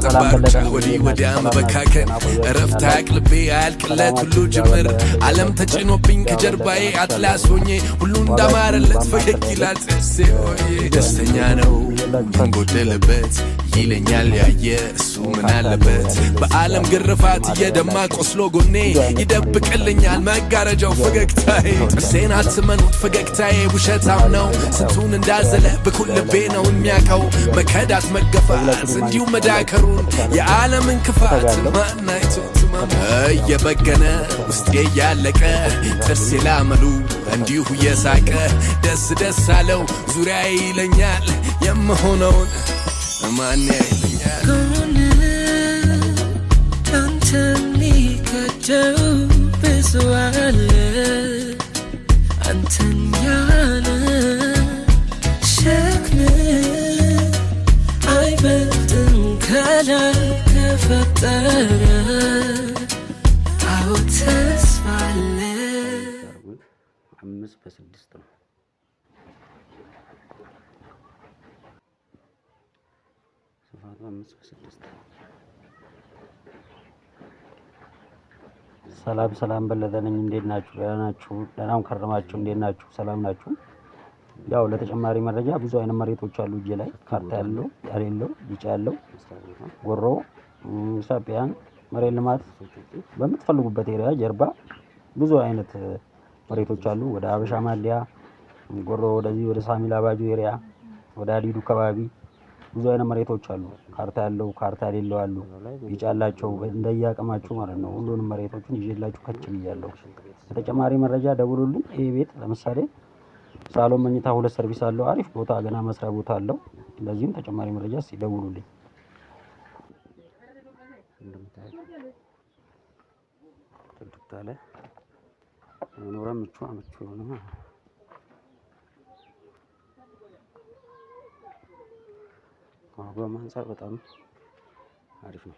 ጠባሩጫ ወዲህ ወዲያ መበካከን እረፍት አያቅልቤ አያልቅለት ሁሉ ጅምር ዓለም ተጭኖብኝ ከጀርባዬ አትላስ ሆኜ ሁሉ እንዳማረለት ፈገግ ይላል ጥርሴ ሆዬ ደስተኛ ነው ምን ጎደለበት ይለኛል ያየ እሱ ምን አለበት በዓለም ግርፋት እየደማ ቆስሎ ጎኔ ይደብቅልኛል መጋረጃው ፈገግታዬ ጥርሴን አትመኑት ፈገግታዬ ውሸታም ነው ስንቱን እንዳዘለ በኩል ልቤ ነው የሚያውቀው መከዳት መገፋት እንዲሁም መዳከሩን የዓለምን ክፋት ማናይቶት እየበገነ ውስጤ እያለቀ ጥርሴ ላመሉ እንዲሁ እየሳቀ ደስ ደስ አለው ዙሪያዬ ይለኛል የምሆነውን ማን ያይለኛል አንተን ሚከተው ብዙ አለ አንተን ያለ ሸክም አይበልጥም ከላይ ከፈጠረ አዎ ተስፋ አለ 5/6 ነው ሰላም በለጠነኝ እንዴት ናችሁ ደህና ናችሁ ደህናው ከረማችሁ እንዴት ናችሁ ሰላም ናችሁ ያው ለተጨማሪ መረጃ ብዙ አይነት መሬቶች አሉ እጄ ላይ ካርታ ያለው ያሌለው ቢጫ ያለው ጎሮ ሳፒያን መሬት ልማት በምትፈልጉበት ኤሪያ ጀርባ ብዙ አይነት መሬቶች አሉ ወደ አበሻ ማሊያ ጎሮ ወደዚህ ወደ ሳሚላ ባጁ ኤሪያ ወደ አዲዱ ከባቢ ብዙ አይነት መሬቶች አሉ ካርታ ያለው ካርታ የሌለው አሉ ይጫላቸው እንደያቀማችሁ ማለት ነው ሁሉንም መሬቶችን ይዤላችሁ ከች ብያለሁ ለተጨማሪ መረጃ ደውሉልኝ ይሄ ቤት ለምሳሌ ሳሎን መኝታ ሁለት ሰርቪስ አለው አሪፍ ቦታ ገና መስሪያ ቦታ አለው ለዚህም ተጨማሪ መረጃ ሲደውሉልኝ ተጥታለ ኖራም ምቹ ነው በማንሳት በጣም አሪፍ ነው